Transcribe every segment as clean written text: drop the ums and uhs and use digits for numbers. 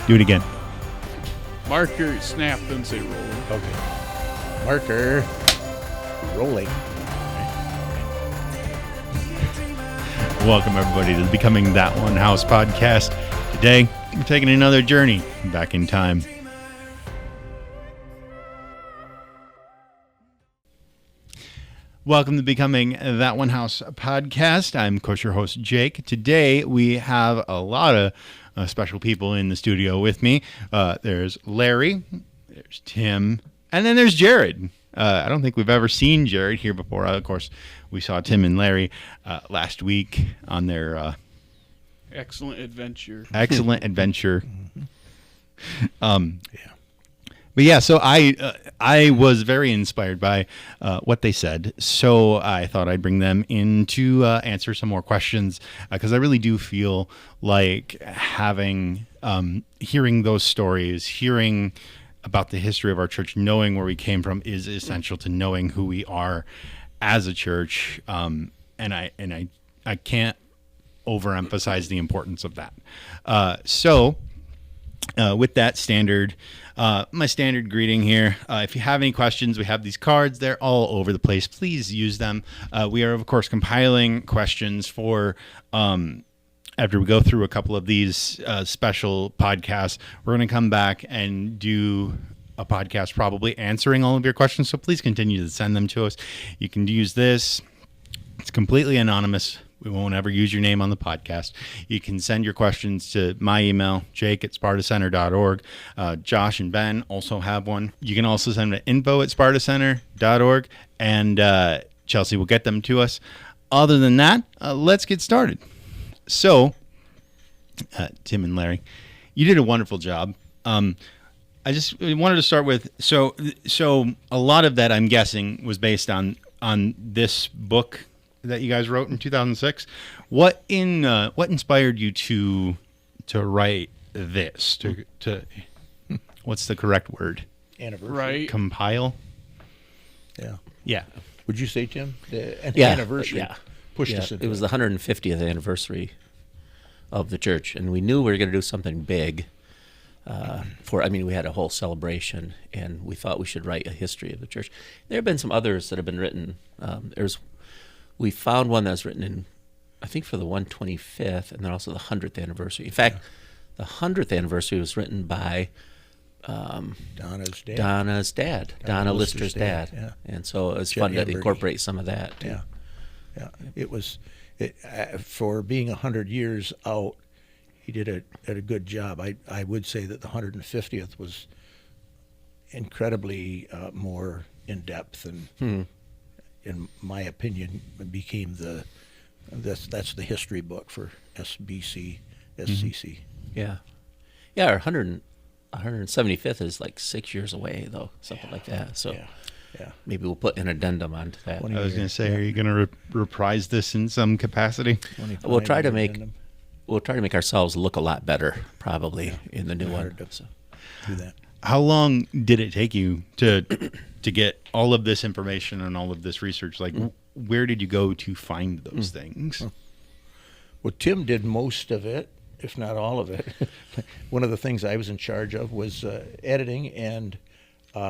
Do it again. Marker, snap, then say rolling. Okay. Marker. Rolling. Welcome, everybody, to the Becoming That One House podcast. Today, we're taking another journey back in time. Welcome to Becoming That One House podcast. I'm, of course, your host, Jake. Today, we have a lot of special people in the studio with me. There's Larry, there's Tim, and then there's Jared. I don't think we've ever seen Jared here before. Of course, we saw Tim and Larry last week on their excellent adventure. But yeah, so I was very inspired by what they said, so I thought I'd bring them in to answer some more questions, because I really do feel like hearing those stories, hearing about the history of our church, knowing where we came from is essential to knowing who we are as a church, and I can't overemphasize the importance of that. So with that standard, my standard greeting here, if you have any questions, we have these cards. They're all over the place. Please use them. We are, of course, compiling questions for after we go through a couple of these special podcasts. We're going to come back and do a podcast probably answering all of your questions. So please continue to send them to us. You can use this. It's completely anonymous. We won't ever use your name on the podcast. You can send your questions to my email, jake@spartacenter.org. Josh and Ben also have one. You can also send them to info@spartacenter.org, and Chelsea will get them to us. Other than that, let's get started. So, Tim and Larry, you did a wonderful job. I just wanted to start with, so a lot of that, I'm guessing, was based on this book that you guys wrote in 2006. What inspired you to write this? To what's the correct word? Anniversary. Right. Compile. Yeah. Would you say, Tim? Anniversary. Yeah. Pushed us into it was the 150th anniversary of the church, and we knew we were going to do something big. We had a whole celebration, and we thought we should write a history of the church. There have been some others that have been written. We found one that was written in, I think, for the 125th, and then also the 100th anniversary. In fact, the 100th anniversary was written by Donna's dad. Donna Lister's dad. Yeah. And so it was fun to incorporate some of that, too. Yeah. It was, for being 100 years out, he did a good job. I would say that the 150th was incredibly more in-depth and, in my opinion, became that's the history book for SCC. Yeah. Our 175th is like 6 years away, though, something like that. So maybe we'll put an addendum onto that. I was going to say, are you going to reprise this in some capacity? We'll try to make ourselves look a lot better, probably, in the new one. So. Do that. How long did it take you to get all of this information and all of this research? Like, where did you go to find those things? Well, Tim did most of it, if not all of it. One of the things I was in charge of was editing and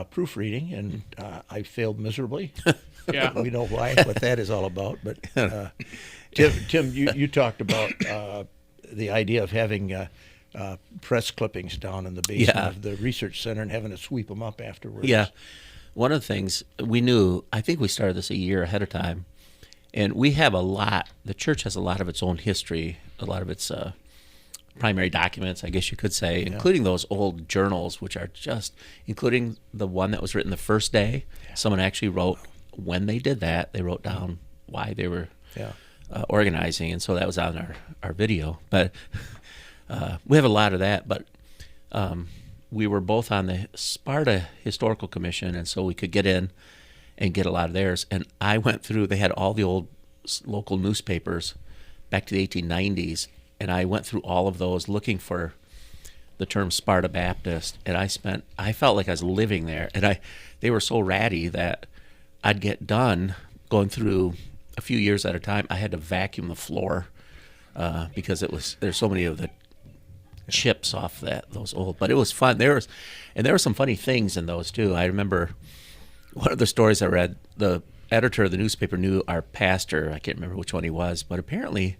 proofreading, and I failed miserably. Yeah. We know what that is all about. But Tim, you talked about the idea of having press clippings down in the basement of the research center and having to sweep them up afterwards. Yeah. One of the things we knew, I think we started this a year ahead of time, and we have the church has a lot of its own history, a lot of its primary documents, I guess you could say, including those old journals, which are including the one that was written the first day. Someone actually wrote when they did that, they wrote down why they were organizing, and so that was on our video. But we have a lot of that, but we were both on the Sparta Historical Commission, and so we could get in and get a lot of theirs. And I went through, they had all the old local newspapers back to the 1890s, and I went through all of those looking for the term Sparta Baptist, and I felt like I was living there, and they were so ratty that I'd get done going through a few years at a time. I had to vacuum the floor because there's so many of the chips off those old. But it was fun. There were some funny things in those too. I remember one of the stories I read. The editor of the newspaper knew our pastor. I can't remember which one he was, but apparently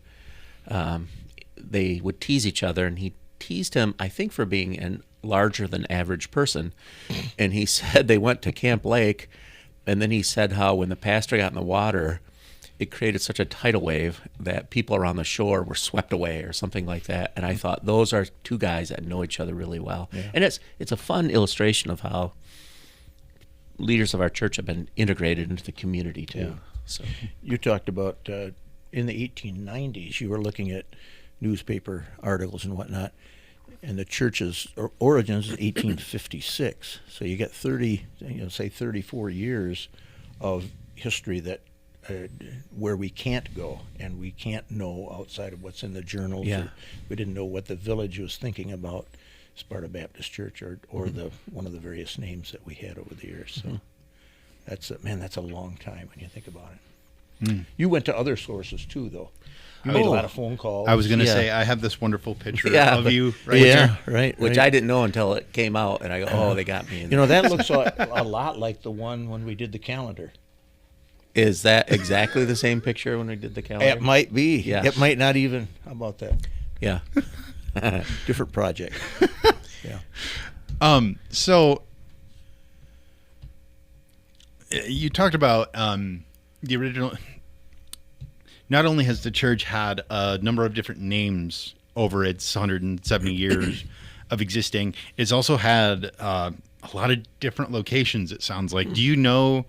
they would tease each other, and he teased him, I think, for being an larger than average person. And he said they went to Camp Lake, and then he said how when the pastor got in the water, it created such a tidal wave that people around the shore were swept away or something like that. And I thought those are two guys that know each other really well. Yeah. And it's a fun illustration of how leaders of our church have been integrated into the community too. Yeah. So you talked about in the 1890s, you were looking at newspaper articles and whatnot, and the church's origins is 1856. So you get 34 years of history that where we can't go and we can't know outside of what's in the journals. Yeah. We didn't know what the village was thinking about Sparta Baptist Church or the one of the various names that we had over the years. So that's a long time when you think about it. You went to other sources too, though. You made a lot of phone calls. I was going to say, I have this wonderful picture of you right here. Right. Which I didn't know until it came out, and I go, oh, they got me. That looks a lot like the one when we did the calendar. Is that exactly the same picture when we did the calendar? It might be. Yeah. It might not even. How about that? Yeah. Different project. Yeah. So you talked about the original. Not only has the church had a number of different names over its 170 years of existing, it's also had a lot of different locations, it sounds like. Do you know,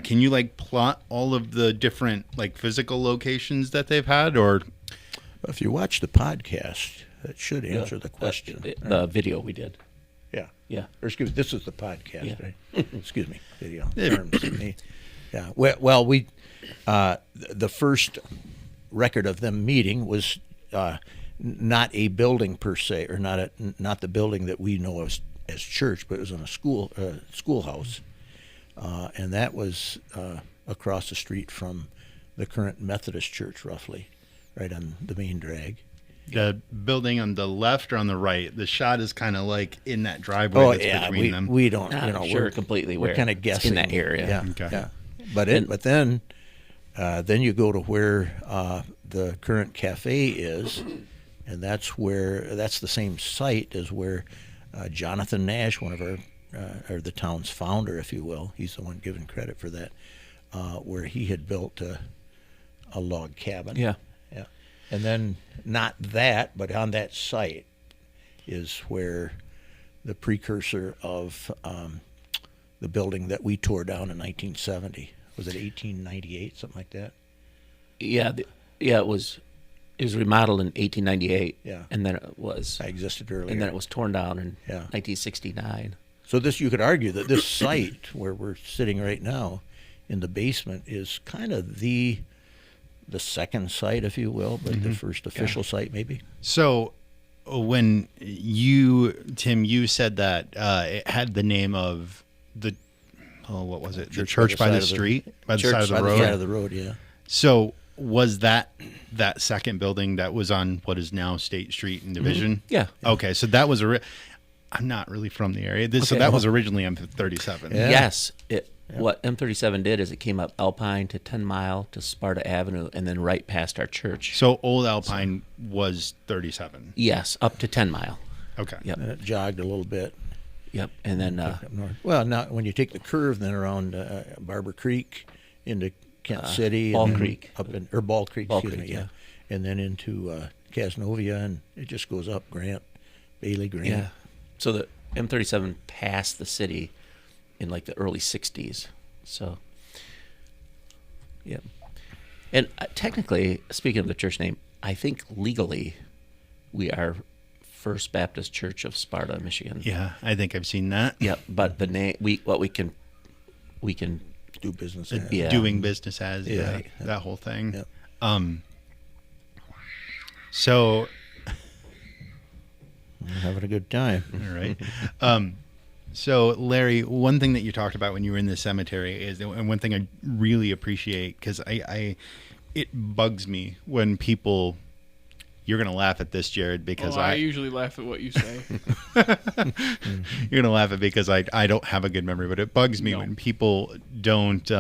can you plot all of the different physical locations that they've had, or? If you watch the podcast, that should answer the question. The video we did. Yeah. Yeah. Or excuse me, this is the podcast, right? Excuse me, video. Yeah. Yeah. Well, we the first record of them meeting was not a building per se, or not the building that we know as church, but it was in a schoolhouse, and that was across the street from the current Methodist church, roughly, right on the main drag. The building on the left or on the right? The shot is kind of in that driveway between them. We don't, we're completely we're kind of guessing in that area. Yeah, okay. Yeah. But then you go to where the current cafe is, and that's the same site as where Jonathan Nash, one of or the town's founder, if you will, he's the one given credit for that, where he had built a log cabin. Yeah. Yeah. And then not that, but on that site is where the precursor of the building that we tore down in 1970. Was it 1898, something like that? Yeah, it was remodeled in 1898. Yeah. And then it was. I existed earlier. And then it was torn down in 1969. So you could argue that this site where we're sitting right now in the basement is kind of the second site, if you will, but the first official site maybe. So when Tim, you said that it had the name of what was it? The church by the street? By the side of the road? By the side of the road, yeah. So was that second building that was on what is now State Street and Division? Yeah. Okay, so that was I'm not really from the area. So that was originally M37. Yeah. Yes. What M37 did is it came up Alpine to 10 Mile to Sparta Avenue and then right past our church. So Old Alpine was 37. Yes, up to 10 Mile. Okay. Yep. And it jogged a little bit. Yep. And then up north. Well, now when you take the curve then around Barber Creek into Kent City, Ball and Creek, or Ball Creek, Ball excuse Creek, me, yeah. And then into Casnovia, and it just goes up Grant, Bailey, Grant. yeah. So the M37 passed the city in the early 60s. So, yeah. And technically, speaking of the church name, I think legally we are First Baptist Church of Sparta, Michigan. Yeah, I think I've seen that. Yep. But the name, we can Do business. Yeah. Doing business as Yeah. that whole thing. Yep. So We're having a good time. all right. So Larry, one thing that you talked about when you were in the cemetery is, and one thing I really appreciate, because it bugs me when people you're going to laugh at this, Jared, because I usually laugh at what you say. you're going to laugh at because I don't have a good memory, but it bugs me when people don't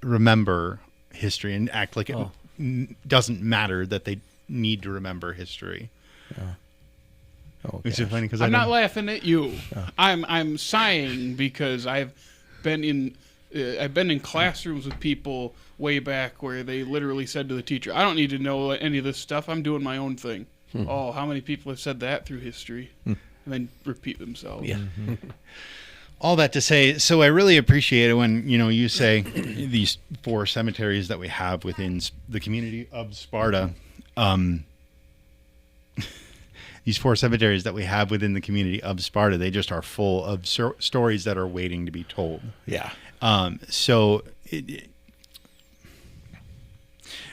remember history and act like it doesn't matter that they need to remember history. It's funny because I'm not laughing at you. I'm sighing because I've been in classrooms with people way back where they literally said to the teacher, "I don't need to know any of this stuff. I'm doing my own thing." Oh, how many people have said that through history, and then repeat themselves? Yeah. All that to say, so I really appreciate it when you say these 4 cemeteries that we have within the community of Sparta. These 4 cemeteries that we have within the community of Sparta, they just are full of stories that are waiting to be told. Yeah.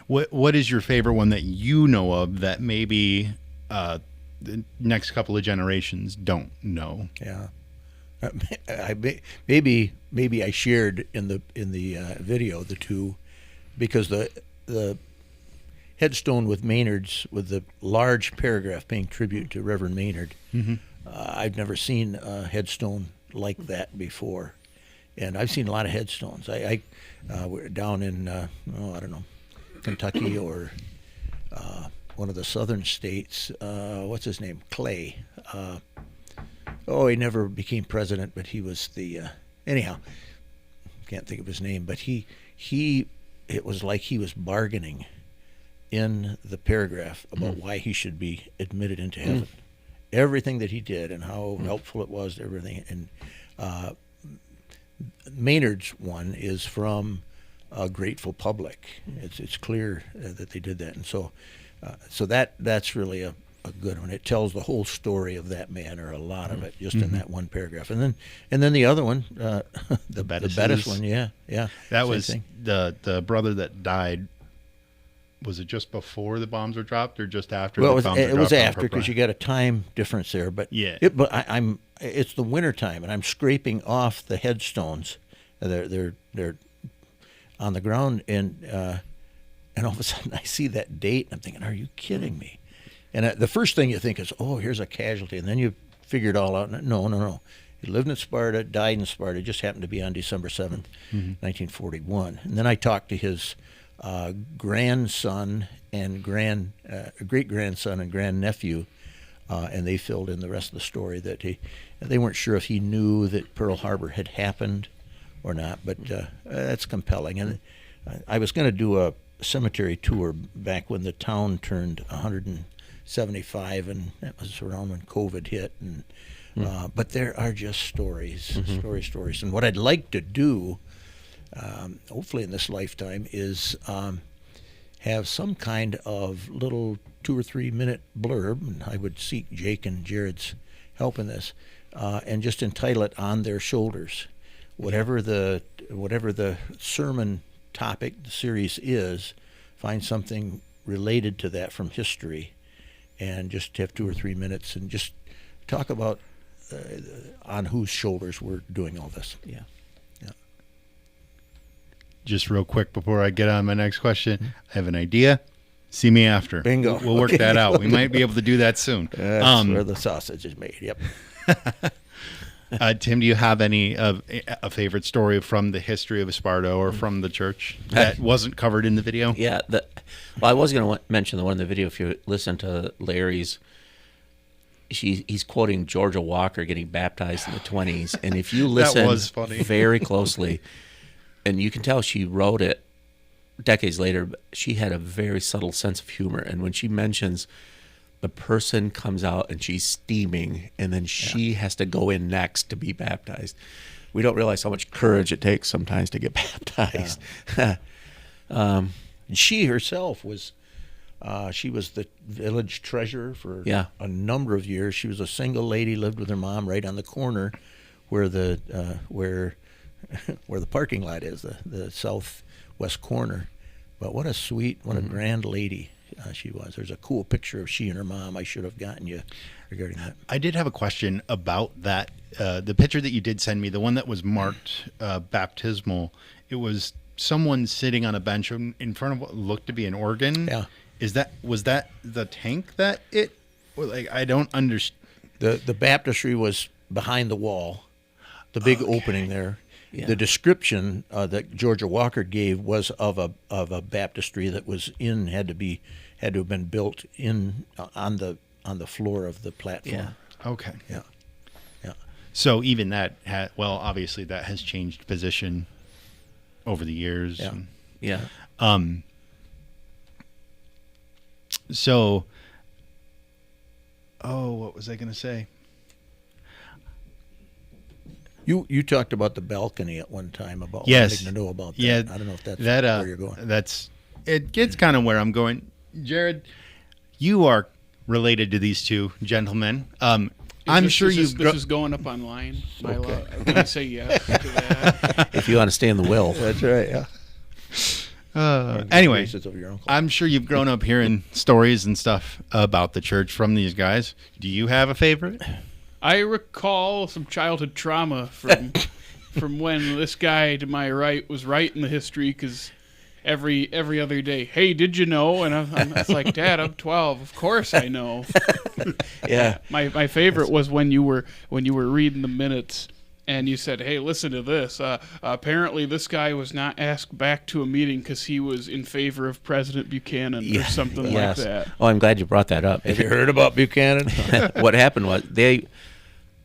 What is your favorite one that you know of that maybe the next couple of generations don't know? Yeah. Maybe I shared in the video the 2, because the headstone with Maynard's, with the large paragraph paying tribute to Reverend Maynard. I've never seen a headstone like that before, and I've seen a lot of headstones. We're down in I don't know, Kentucky or one of the southern states. What's his name? Clay. He never became president, but he was the anyhow. Can't think of his name, but he it was like he was bargaining in the paragraph about why he should be admitted into heaven. Everything that he did and how helpful it was to everything. And Maynard's one is from a grateful public. It's clear that they did that, and so that's really a good one. It tells the whole story of that man, or a lot of it, just in that one paragraph. And then the other one, the Bettis one, yeah. That was the brother that died. Was it just before the bombs were dropped, or just after? Well, the bombs were it was dropped after, because you got a time difference there. But yeah, it's the winter time, and I'm scraping off the headstones. They're on the ground, and all of a sudden I see that date, and I'm thinking, are you kidding me? And the first thing you think is, oh, here's a casualty, and then you figure it all out. No. He lived in Sparta, died in Sparta. It just happened to be on December 7th, 1941. And then I talked to his grandson and great-grandson and grandnephew, and they filled in the rest of the story. That they weren't sure if he knew that Pearl Harbor had happened or not, but that's compelling. And I was going to do a cemetery tour back when the town turned 175, and that was around when COVID hit. And but there are just stories. And what I'd like to do, hopefully in this lifetime, is have some kind of little 2 or 3 minute blurb, and I would seek Jake and Jared's help in this, and just entitle it "On Their Shoulders." Whatever the sermon topic, the series is, find something related to that from history, and just have 2 or 3 minutes and just talk about on whose shoulders we're doing all this. Yeah. Just real quick before I get on my next question, I have an idea. See me after. Bingo. We'll work that out. We might be able to do that soon. That's where the sausage is made. Yep. Tim, do you have a favorite story from the history of Sparta or from the church that wasn't covered in the video? Yeah. I was going to mention the one in the video. If you listen to Larry's, he's quoting Georgia Walker getting baptized in the 1920s. And if you listen very closely, and you can tell she wrote it decades later, but she had a very subtle sense of humor. And when she mentions the person comes out and she's steaming, and then she has to go in next to be baptized, we don't realize how much courage it takes sometimes to get baptized. She herself was she was the village treasurer for a number of years. She was a single lady, lived with her mom right on the corner where the parking lot is, the southwest corner. But what a grand lady she was. There's a cool picture of she and her mom I should have gotten you regarding that. I did have a question about that. The picture that you did send me, the one that was marked baptismal, it was someone sitting on a bench in front of what looked to be an organ. Yeah. Was that the tank that it? Well, like I don't understand. The baptistry was behind the wall, the big opening there. Yeah. The description that Georgia Walker gave was of a baptistry that was had to have been built in on the floor of the platform. Yeah. Okay. Yeah. Yeah. So even that obviously that has changed position over the years. Yeah. Yeah. So, what was I going to say? You talked about the balcony at one time about Yes. wanting to know about that. Yeah, I don't know if that's that, where you're going. It gets kind of where I'm going. Jared, you are related to these two gentlemen. I'm sure this is going up online. Okay. Can I say yes to that? If you want to stay in the will. That's right. Yeah. Anyway, Graces of your uncle. I'm sure you've grown up hearing stories and stuff about the church from these guys. Do you have a favorite? I recall some childhood trauma from when this guy to my right was writing the history, because every other day, hey, did you know? And it's like, Dad, I'm 12. Of course I know. Yeah. My favorite was when you were reading the minutes and you said, hey, listen to this. Apparently this guy was not asked back to a meeting because he was in favor of President Buchanan or something like that. Oh, I'm glad you brought that up. Have you heard about Buchanan? What happened was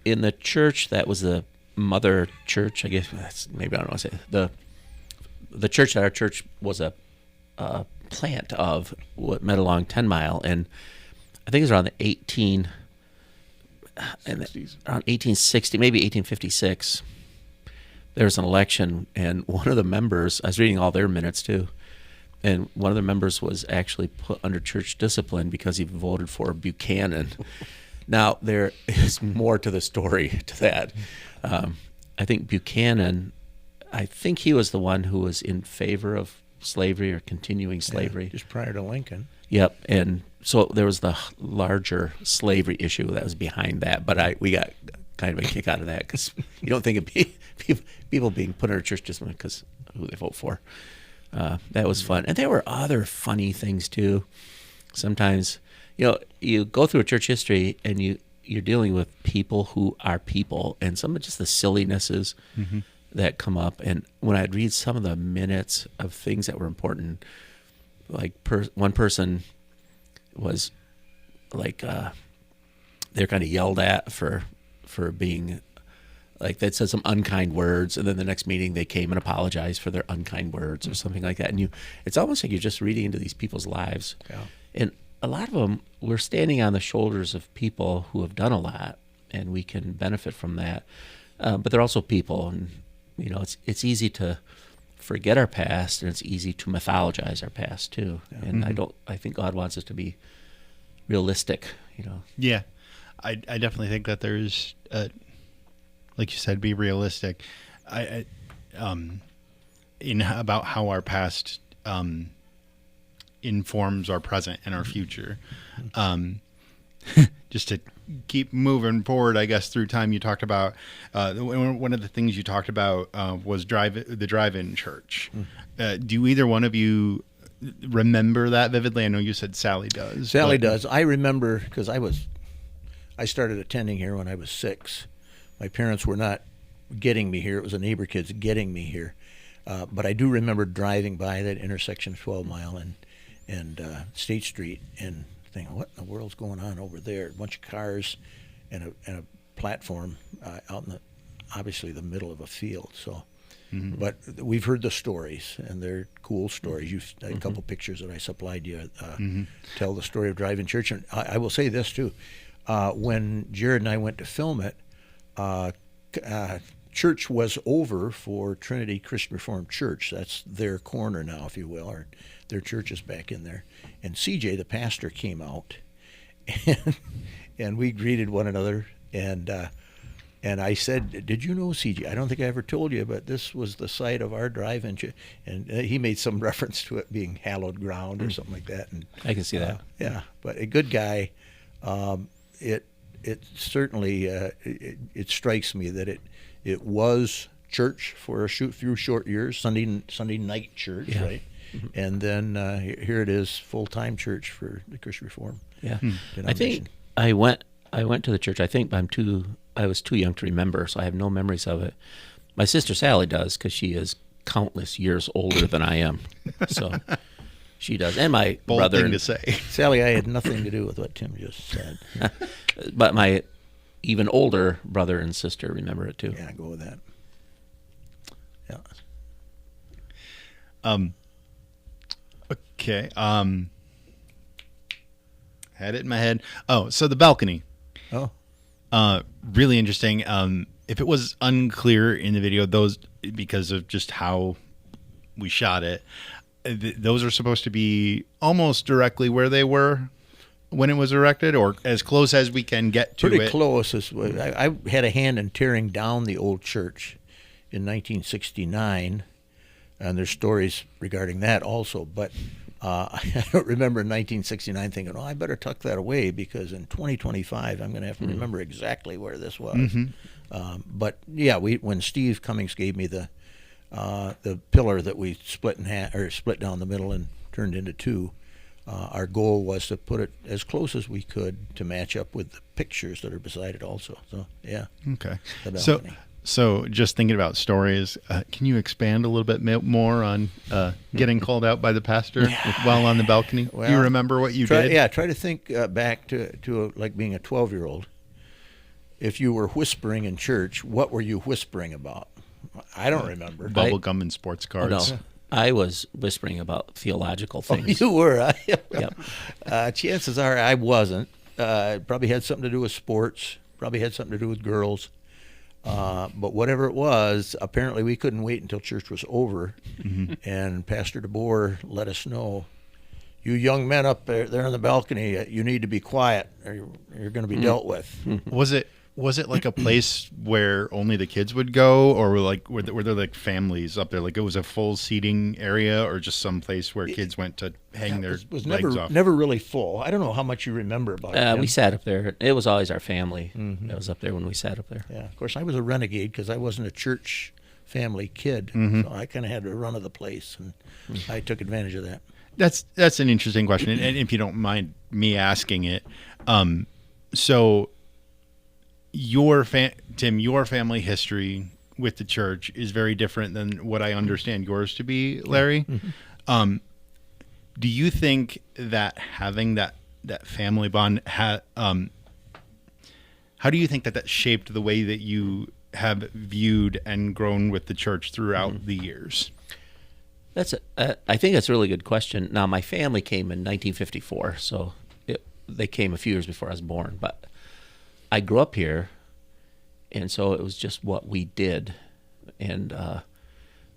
in the church that was the mother church, I guess maybe I don't want to say the church that our church was a plant of, what met along 10 Mile, and I think it was around the 1860, maybe 1856. There was an election, and one of the members, I was reading all their minutes too, and one of the members was actually put under church discipline because he voted for Buchanan. Now, there is more to the story to that. I think Buchanan, I think he was the one who was in favor of slavery or continuing slavery. Yeah, just prior to Lincoln. Yep, and so there was the larger slavery issue that was behind that, but we got kind of a kick out of that because you don't think of people being put under church discipline because who they vote for. That was fun. And there were other funny things too. Sometimes, you go through a church history and you're dealing with people who are people, and some of just the sillinesses that come up. And when I'd read some of the minutes of things that were important, like one person was like they're kind of yelled at for being like, they'd said some unkind words, and then the next meeting they came and apologized for their unkind words or something like that. And it's almost like you're just reading into these people's lives. Yeah. And a lot of them, we're standing on the shoulders of people who have done a lot, and we can benefit from that. But they're also people, and it's easy to forget our past, and it's easy to mythologize our past too. Yeah. And I think God wants us to be realistic. Yeah, I definitely think that there's, like you said, be realistic. In about how our past informs our present and our future. Just to keep moving forward, I guess, through time, you talked about one of the things you talked about was the drive-in church. Do either one of you remember that vividly? I know you said Sally does. Sally does. I remember because I started attending here when I was 6. My parents were not getting me here. It was a neighbor kids getting me here. But I do remember driving by that intersection of 12 Mile and State Street and thinking, what in the world's going on over there? A bunch of cars and a platform out in obviously the middle of a field. So, but we've heard the stories, and they're cool stories. You've a couple pictures that I supplied you tell the story of Drive-In Church. And I will say this too: when Jared and I went to film it, church was over for Trinity Christian Reformed Church. That's their corner now, if you will, or their church is back in there. And CJ, the pastor, came out, and we greeted one another. And I said, "Did you know, CJ? I don't think I ever told you, but this was the site of our drive-in church." And he made some reference to it being hallowed ground or something like that. And I can see that. Yeah, but a good guy. It certainly it strikes me that it was church for a few short years, Sunday night church, right? and then here it is, full-time church for the Christian Reformed. Yeah, I denomination. think I went to the church. I think I was too young to remember, so I have no memories of it. My sister Sally does, because she is countless years older than I am. So she does, and my Bold brother. thing to say. Sally, I had nothing to do with what Tim just said. But my even older brother and sister remember it too. Yeah, go with that. Yeah. Okay. Had it in my head. Oh, so the balcony. Oh. Really interesting. If it was unclear in the video, those, because of just how we shot it, those are supposed to be almost directly where they were when it was erected, or as close as we can get to Pretty it. close. I had a hand in tearing down the old church in 1969, and there's stories regarding that also. But I don't remember in 1969 thinking, "Oh, I better tuck that away because in 2025 I'm going to have to remember exactly where this was." But yeah, when Steve Cummings gave me the pillar that we split in half, or split down the middle and turned into two. Our goal was to put it as close as we could to match up with the pictures that are beside it also. So, yeah. Okay. The So, balcony. so just thinking about stories, can you expand a little bit more on getting called out by the pastor while on the balcony? Do you Well, remember what you try, did? Yeah, try to think back to like being a 12-year-old. If you were whispering in church, what were you whispering about? I don't remember. Bubble gum and sports Oh, cards. no, I was whispering about theological Oh, things. you were. Yep. Chances are I wasn't. Probably had something to do with sports. Probably had something to do with girls. But whatever it was, apparently we couldn't wait until church was over. And Pastor DeBoer let us know, "You young men up there on the balcony, you need to be quiet, or you're going to be dealt with." Was it like a place where only the kids would go, or were there like families up there? Like it was a full seating area, or just some place where kids went to hang their It was legs off? never really full. I don't know how much you remember about it. Tim. We sat up there. It was always our family that was up there when we sat up there. Yeah, of course, I was a renegade because I wasn't a church family kid, so I kind of had the run of the place, and I took advantage of that. That's an interesting question, and if you don't mind me asking it, so Tim, your family history with the church is very different than what I understand yours to be, Larry. Do you think that having that family bond, how do you think that shaped the way that you have viewed and grown with the church throughout the years? I think that's a really good question. Now, my family came in 1954, so they came a few years before I was born. But I grew up here, and so it was just what we did. And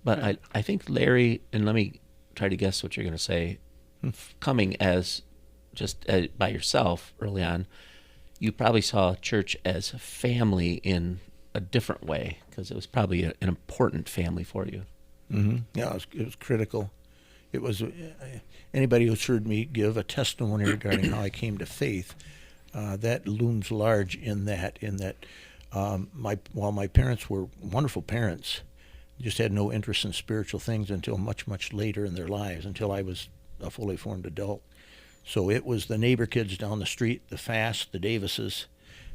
but I think Larry, and let me try to guess what you're going to say. Coming as just by yourself early on, you probably saw church as family in a different way because it was probably an important family for you. Yeah, it was critical. It was anybody who's heard me give a testimony regarding how I came to faith. That looms large in that. While my parents were wonderful parents, just had no interest in spiritual things until much, much later in their lives, until I was a fully formed adult. So it was the neighbor kids down the street, the Fast, the Davises,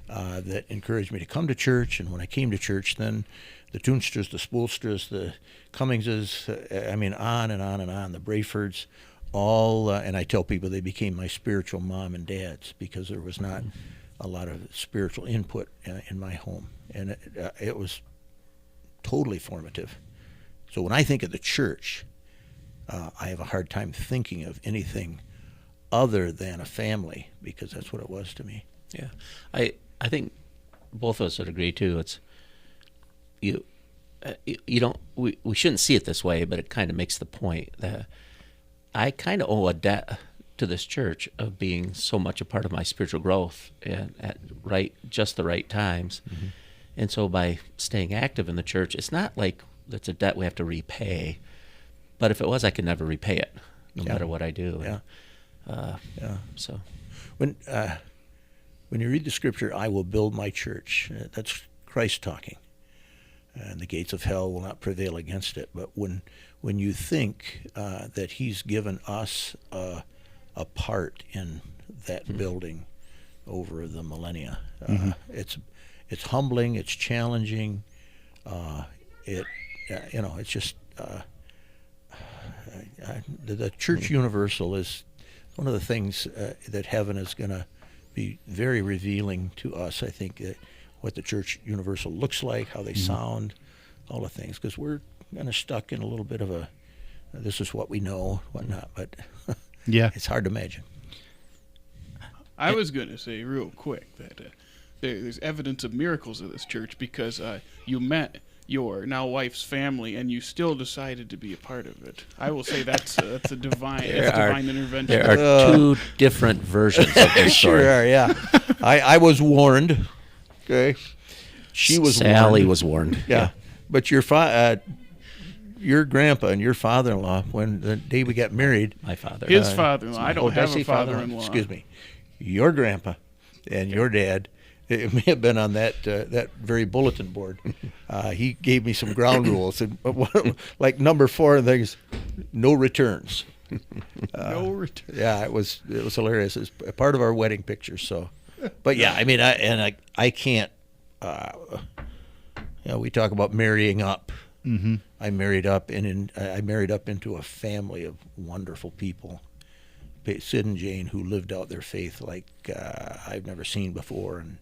that encouraged me to come to church. And when I came to church, then the Toonsters, the Spoolsters, the Cummingses, on and on and on, the Brayfords, all, and I tell people they became my spiritual mom and dads because there was not a lot of spiritual input in my home. And it was totally formative. So when I think of the church, I have a hard time thinking of anything other than a family because that's what it was to me. Yeah, I think both of us would agree too. It's you don't we shouldn't see it this way, but it kind of makes the point that I kind of owe a debt to this church of being so much a part of my spiritual growth and at just the right times. And so by staying active in the church, it's not like that's a debt we have to repay. But if it was, I could never repay it, no matter what I do. Yeah. So When you read the scripture, "I will build my church," that's Christ talking. and the gates of hell will not prevail against it. But when you think that He's given us a part in that building over the millennia, it's humbling, it's challenging. It's just the church universal is one of the things that heaven is going to be very revealing to us. I think what the church universal looks like, how they sound, all the things, because we're kind of stuck in a little bit of a this is what we know, whatnot, but Yeah. it's hard to imagine. I was going to say real quick that there's evidence of miracles of this church because you met your now wife's family and you still decided to be a part of it. I will say that's a divine intervention. There are two different versions of this story. Sure are, yeah. I was warned. Okay, she was Sally warned. was warned. Yeah, but your grandpa and your father-in-law, when the day we got married, My father. His father-in-law. I don't did have say a father-in-law. Excuse me. Your grandpa and your dad. It may have been on that very bulletin board. He gave me some ground rules, and like number 4 and things, no returns. No return. Yeah, it was hilarious. It's a part of our wedding picture. So, but yeah, I mean, I can't. We talk about marrying up. Mm-hmm. I married up, I married up into a family of wonderful people. Sid and Jane, who lived out their faith like I've never seen before, and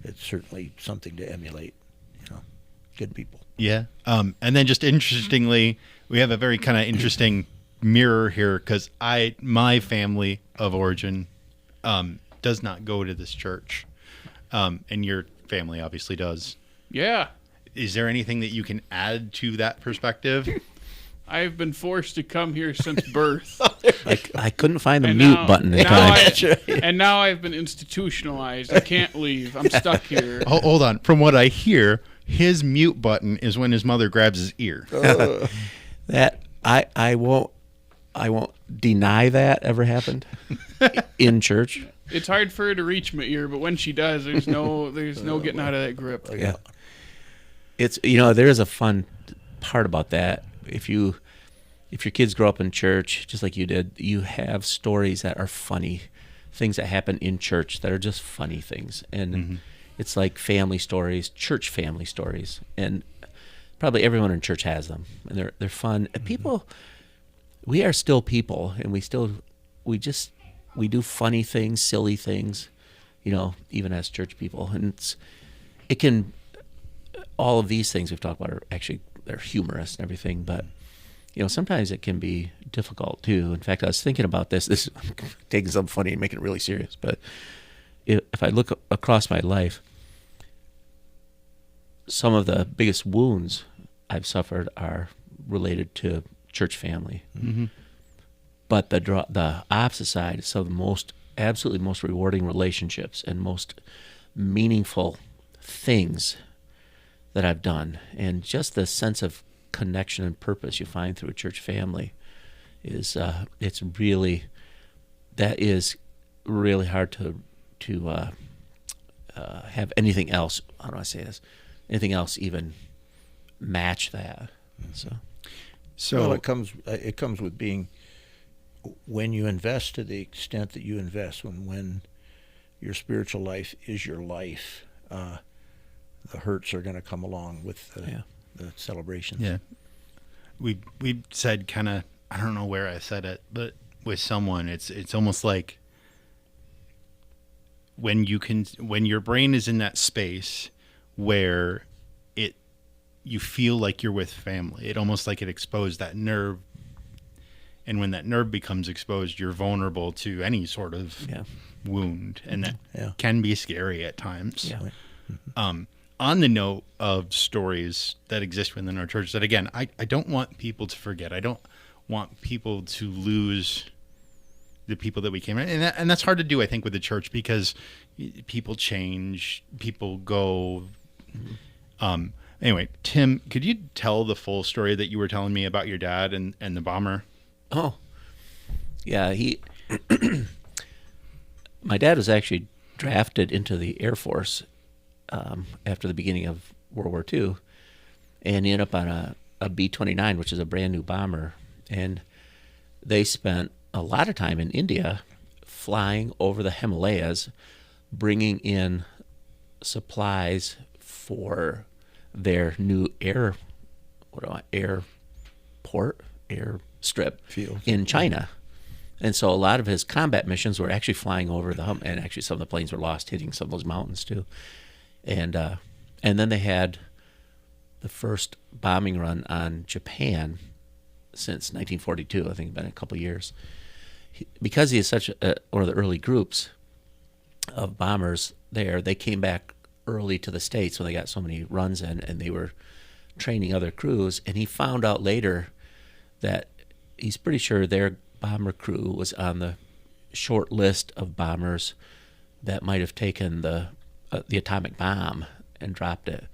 it's certainly something to emulate. Good people. Yeah. And then just interestingly, we have a very kind of interesting mirror here because my family of origin does not go to this church, and your family obviously does. Yeah. Is there anything that you can add to that perspective? I've been forced to come here since birth. I couldn't find the And mute now- button in now time. and now I've been institutionalized. I can't leave. I'm stuck here. Hold on. From what I hear, his mute button is when his mother grabs his ear. That I won't deny that ever happened in church. It's hard for her to reach my ear, but when she does, there's no getting out of that grip. Yeah. It's there is a fun part about that. If your kids grow up in church just like you did, you have stories that are funny, things that happen in church that are just funny things, and it's like family stories, church family stories, and probably everyone in church has them, and they're fun. And people, we are still people, and we do funny things, silly things, even as church people, and it can. All of these things we've talked about they're humorous and everything, but sometimes it can be difficult too. In fact, I was thinking about this taking something funny and making it really serious, but if I look across my life, some of the biggest wounds I've suffered are related to church family. Mm-hmm. But the opposite side, some of the absolutely most rewarding relationships and most meaningful things that I've done, and just the sense of connection and purpose you find through a church family is that is really hard to have anything else. How do I say this? Anything else even match that? So Well, it comes with being, when you invest to the extent that you invest, when your spiritual life is your life, the hurts are going to come along with the celebrations. Yeah. We said kind of, I don't know where I said it, but with someone, it's almost like when your brain is in that space where you feel like you're with family, it almost like it exposed that nerve. And when that nerve becomes exposed, you're vulnerable to any sort of wound, and that can be scary at times. yeah. On the note of stories that exist within our church, that again, I don't want people to forget. I don't want people to lose the people that we came in. And that's hard to do, I think, with the church, because people change, people go. Anyway, Tim, could you tell the full story that you were telling me about your dad and the bomber? Oh, yeah. My dad was actually drafted into the Air Force after the beginning of World War II, and he ended up on a B-29, which is a brand new bomber. And they spent a lot of time in India flying over the Himalayas, bringing in supplies for their new airstrip Field. in China. And so a lot of his combat missions were actually flying over and actually some of the planes were lost hitting some of those mountains too. And then they had the first bombing run on Japan since 1942. I think it's been a couple of years. Because he is such one of the early groups of bombers there, they came back early to the States when they got so many runs in, and they were training other crews. And he found out later that he's pretty sure their bomber crew was on the short list of bombers that might have taken the atomic bomb and dropped it.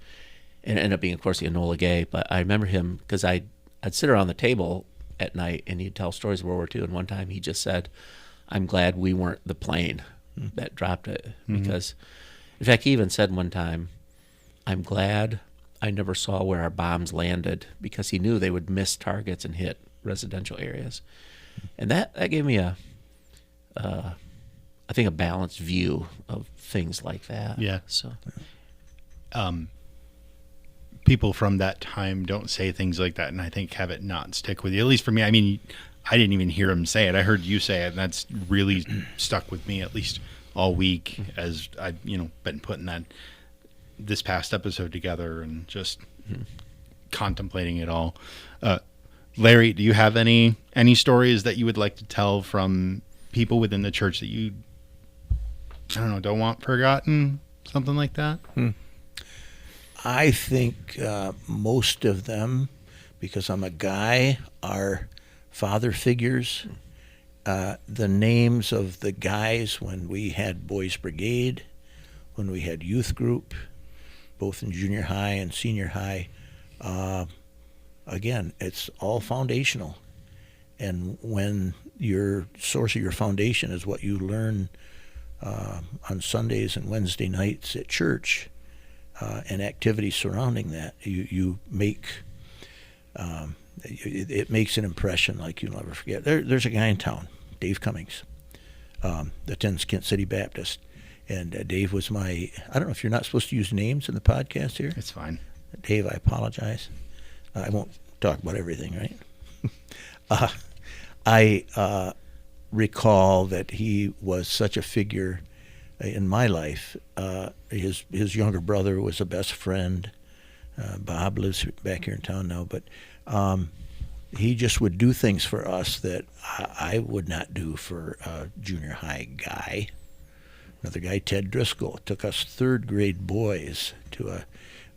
And it ended up being, of course, the Enola Gay. But I remember him because I'd sit around the table at night and he'd tell stories of World War II. And one time he just said, "I'm glad we weren't the plane that dropped it." Because, in fact, he even said one time, "I'm glad I never saw where our bombs landed," because he knew they would miss targets and hit residential areas. And that gave me I think a balanced view of things like that. Yeah. So, people from that time don't say things like that, and I think have it not stick with you. At least for me, I mean, I didn't even hear him say it. I heard you say it, and that's really stuck with me at least all week as I've been putting this past episode together and just contemplating it all. Larry, do you have any stories that you would like to tell from people within the church that you, I don't know, don't want forgotten? Something like that? I think most of them, because I'm a guy, are father figures. The names of the guys when we had Boys Brigade, when we had youth group, both in junior high and senior high, again, it's all foundational. And when your source of your foundation is what you learn on Sundays and Wednesday nights at church, and activities surrounding that, you make it makes an impression like you'll never forget. There's a guy in town, Dave Cummings, attends Kent City Baptist, and Dave was I don't know if you're not supposed to use names in the podcast here. It's fine. Dave, I apologize. I won't talk about everything, right? I recall that he was such a figure in my life. His younger brother was a best friend. Bob lives back here in town now, but he just would do things for us that I would not do for a junior high guy. Another guy, Ted Driscoll, took us third grade boys to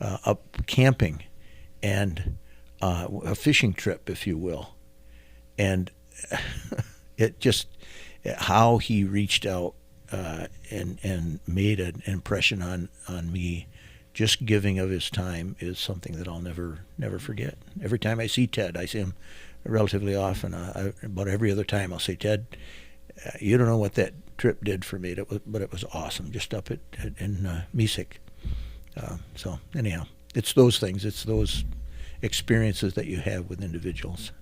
up camping and a fishing trip, if you will. And it just, how he reached out and made an impression on me, just giving of his time, is something that I'll never forget. Every time I see Ted, I see him relatively often. About every other time I'll say, "Ted, you don't know what that trip did for me, but it was awesome, just up in Mesik." So anyhow, it's those things. It's those experiences that you have with individuals.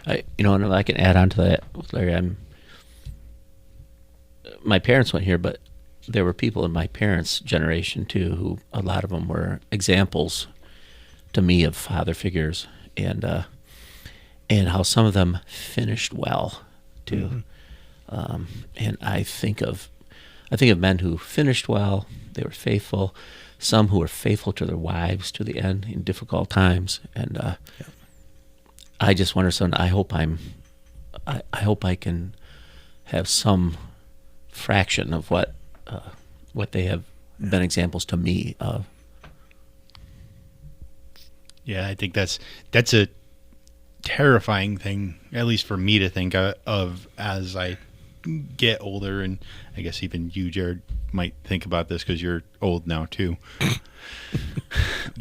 and if I can add on to that, Larry, my parents went here, but there were people in my parents' generation too, who a lot of them were examples to me of father figures, and how some of them finished well too. And I think of men who finished well. They were faithful. Some who were faithful to their wives to the end in difficult times. And I just wonder, I hope I can have some fraction of what they have been examples to me of. Yeah, I think that's a terrifying thing, at least for me to think of as I get older, and I guess even you, Jared, might think about this because you're old now too.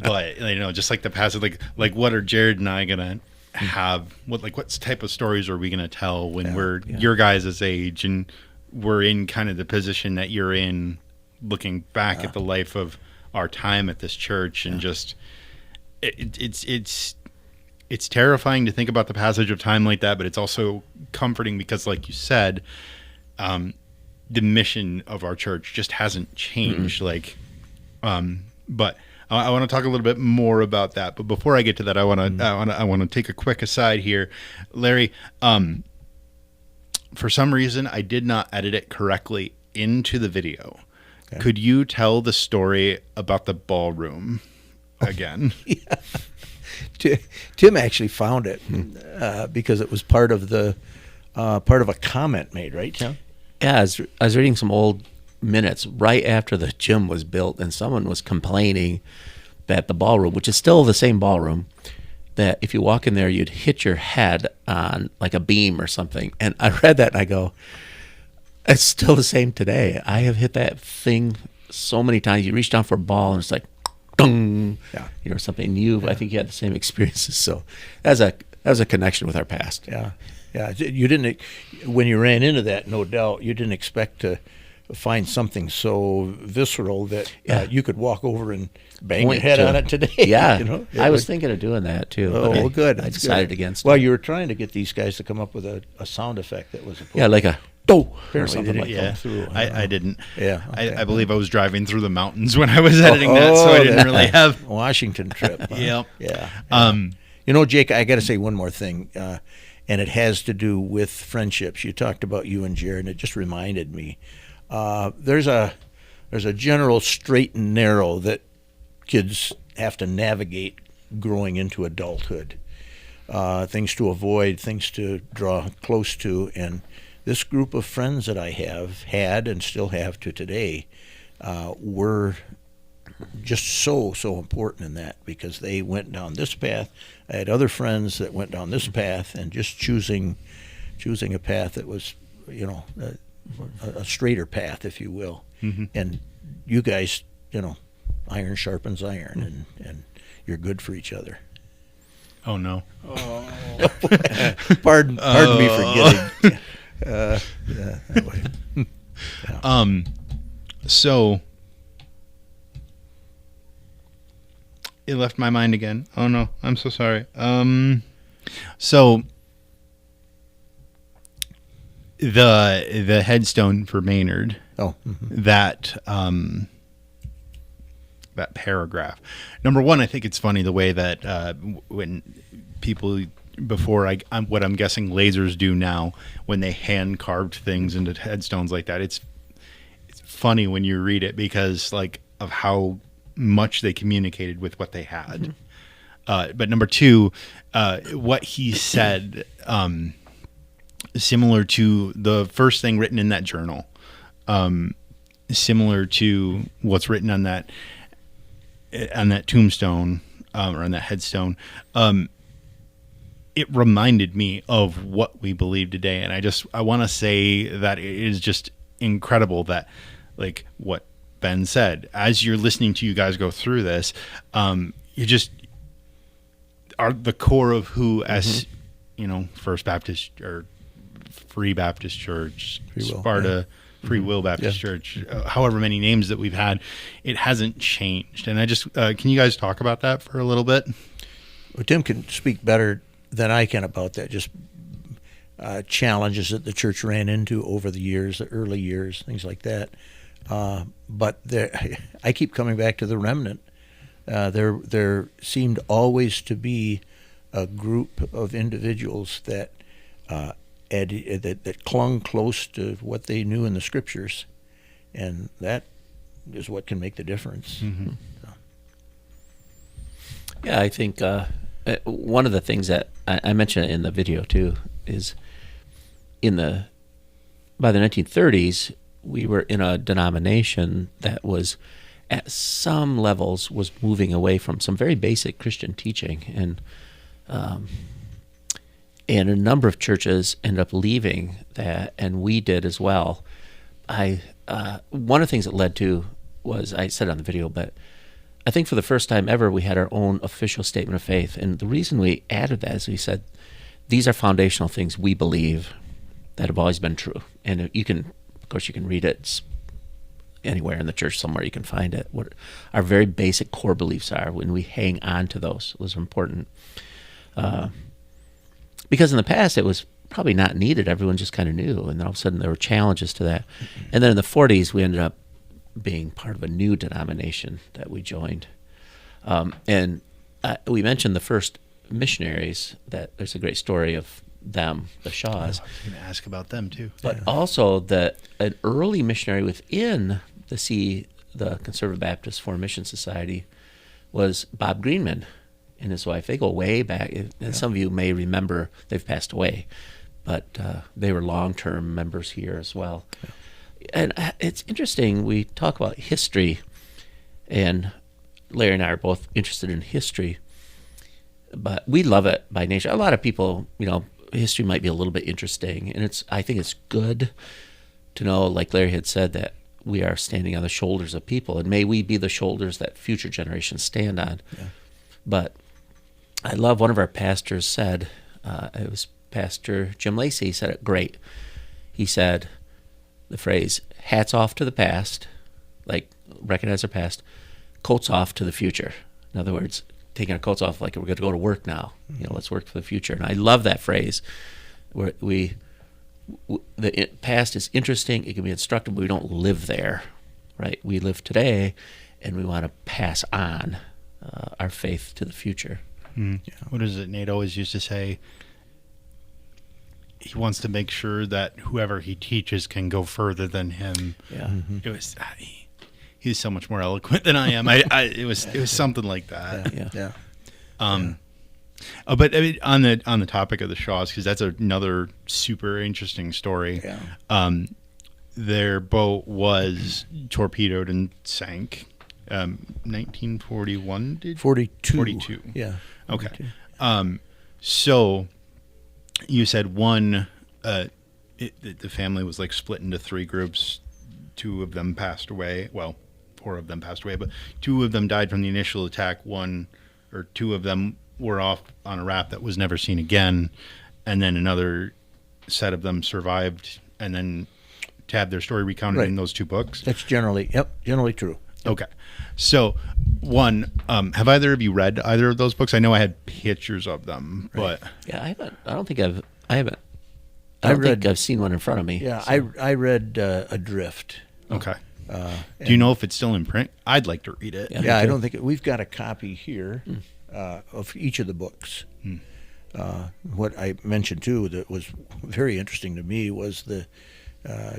But just like the past, like what are Jared and I gonna have? What type of stories are we gonna tell when we're your guys' age and we're in kind of the position that you're in, looking back at the life of our time at this church, and just it's terrifying to think about the passage of time like that, but it's also comforting because, like you said, the mission of our church just hasn't changed. But I want to talk a little bit more about that. But before I get to that, I want to take a quick aside here, Larry. For some reason, I did not edit it correctly into the video. Okay. Could you tell the story about the ballroom again? Yeah. Tim actually found it because it was part of a comment made, right, Tim? Yeah, I was reading some old minutes right after the gym was built, and someone was complaining that the ballroom, which is still the same ballroom, that if you walk in there, you'd hit your head on like a beam or something. And I read that and I go, it's still the same today. I have hit that thing so many times. You reach down for a ball and it's like, dong, something new. I think you had the same experiences. So that was a connection with our past. Yeah. You didn't, when you ran into that, no doubt, you didn't expect to find something so visceral that you could walk over and bang your head on it today. Yeah, I was thinking of doing that too. Oh, good. I decided against it. Well, you were trying to get these guys to come up with a sound effect that was like a do or something like that. Through. I didn't. Yeah, okay. I believe I was driving through the mountains when I was editing that, so I didn't really have Washington trip. Huh? Yep. Yeah. Jake, I got to say one more thing, and it has to do with friendships. You talked about you and Jared, and it just reminded me. There's a general straight and narrow that kids have to navigate growing into adulthood. Things to avoid, things to draw close to, and this group of friends that I have had and still have to today were just so important in that because they went down this path. I had other friends that went down this path, and just choosing a path that was, a straighter path, if you will. Mm-hmm. And you guys, iron sharpens iron, and you're good for each other. Oh, no. Oh. Pardon me for getting... that way. Yeah. So it left my mind again. Oh no, I'm so sorry. So the headstone for Maynard. Oh, mm-hmm. That paragraph. Number one, I think it's funny the way that when people before what I'm guessing lasers do now when they hand carved things into headstones like that. It's funny when you read it because of how much they communicated with what they had. Mm-hmm. But number two, what he said, similar to the first thing written in that journal, similar to what's written on that tombstone or on that headstone. It reminded me of what we believe today. And I want to say that it is just incredible that what Ben said, as you're listening to you guys go through this, you just are the core of who, as First Baptist or Free Baptist Church, Sparta, Free Will Baptist Church, however many names that we've had, it hasn't changed. And I just, can you guys talk about that for a little bit? Well, Tim can speak better than I can about that, just challenges that the church ran into over the years, the early years, things like that. But I keep coming back to the remnant. There seemed always to be a group of individuals that clung close to what they knew in the scriptures, and that is what can make the difference. Mm-hmm. So. Yeah, I think one of the things that I mentioned in the video too is by the 1930s, we were in a denomination that was at some levels was moving away from some very basic Christian teaching, and a number of churches ended up leaving that, and we did as well. One of the things that led to was, I said it on the video, but I think for the first time ever we had our own official statement of faith, and the reason we added that is we said these are foundational things we believe that have always been true, and you can read it. anywhere in the church somewhere you can find it. What our very basic core beliefs are, when we hang on to those are important. Because in the past it was probably not needed. Everyone just kind of knew, and then all of a sudden there were challenges to that. And then in the 40s we ended up being part of a new denomination that we joined. And we mentioned the first missionaries, that there's a great story of them, the Shaws. I was going to ask about them too. But also that an early missionary within the Conservative Baptist Foreign Mission Society was Bob Greenman and his wife. They go way back. And some of you may remember, they've passed away, but they were long-term members here as well. Yeah. And it's interesting, we talk about history, and Larry and I are both interested in history, but we love it by nature. A lot of people, history might be a little bit interesting, and I think it's good to know, like Larry had said, that we are standing on the shoulders of people, and may we be the shoulders that future generations stand on. Yeah. But I love one of our pastors said, it was Pastor Jim Lacey, he said it great. He said the phrase, hats off to the past, like recognize our past, coats off to the future. In other words, taking our coats off like we're going to go to work now. Let's work for the future. And I love that phrase. Where the past is interesting. It can be instructive, but we don't live there, right? We live today, and we want to pass on our faith to the future. Mm. Yeah. What is it? Nate always used to say, he wants to make sure that whoever he teaches can go further than him. Yeah. Mm-hmm. It was he's so much more eloquent than I am. It was something like that. Yeah. But I mean, on the topic of the Shaws, because that's another super interesting story. Yeah. Their boat was torpedoed and sank. 1941. 42. Yeah. Okay. 42. So you said one. The family was like split into three groups. 2 of them passed away. Well, 4 of them passed away, but 2 of them died from the initial attack. 1 or 2 of them were off on a raft that was never seen again, and then another set of them survived, and then to have their story recounted in those 2 books. That's generally true. Okay, so one, have either of you read either of those books? I know I had pictures of them, but yeah, I haven't. I don't think I've seen one in front of me. Yeah, so. I read Adrift. Okay. Do you know if it's still in print? I'd like to read it. Yeah, I don't think we've got a copy here of each of the books. What I mentioned too that was very interesting to me was the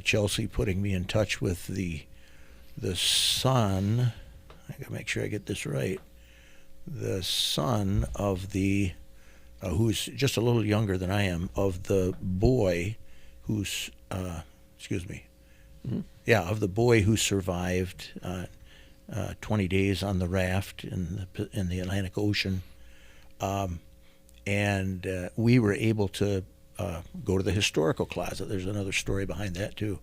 Chelsea putting me in touch with the son. I got to make sure I get this right. The son of the who's just a little younger than I am, of the boy who's of the boy who survived 20 days on the raft in the Atlantic Ocean, and we were able to go to the historical closet. There's another story behind that too,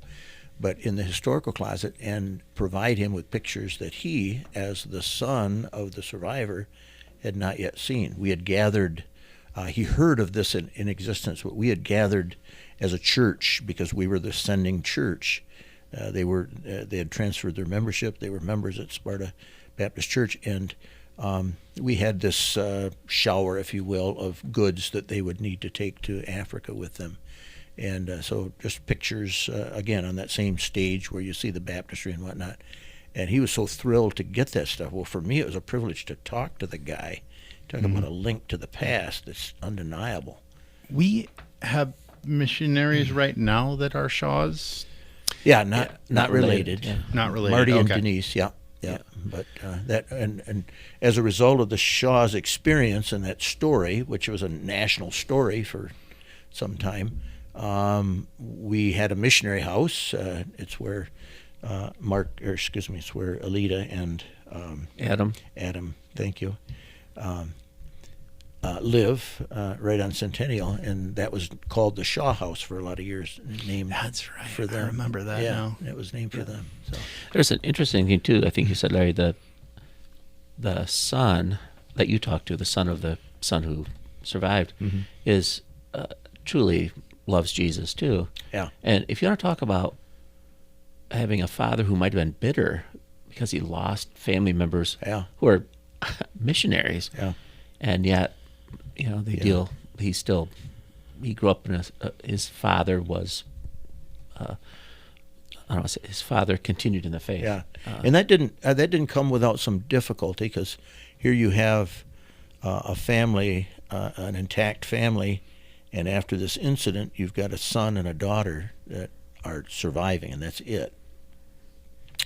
but in the historical closet, and provide him with pictures that he, as the son of the survivor, had not yet seen. We had gathered. He heard of this in existence, but we had gathered as a church because we were the sending church. They had transferred their membership. They were members at Sparta Baptist Church, and we had this shower, if you will, of goods that they would need to take to Africa with them. And so just pictures, again, on that same stage where you see the baptistry and whatnot. And he was so thrilled to get that stuff. Well, for me, it was a privilege to talk to the guy. Talk about a link to the past that's undeniable. We have missionaries right now that are Shaws. Yeah, not related. Yeah. Not related. Marty and Denise. Yeah. But that and as a result of the Shaw's experience and that story, which was a national story for some time, we had a missionary house. It's where it's where Alita and Adam, thank you. Live right on Centennial, and that was called the Shaw House for a lot of years. Named That's right. For them. I remember that now. It was named for them. So. There's an interesting thing too. I think you said, Larry, the son that you talked to, the son of the son who survived, is truly loves Jesus too. Yeah. And if you want to talk about having a father who might have been bitter because he lost family members Yeah. who are missionaries. Yeah. And yet, they he grew up in his father was, I don't know, his father continued in the faith. Yeah, and that didn't come without some difficulty, because here you have a family, an intact family, and after this incident, you've got a son and a daughter that are surviving, and that's it.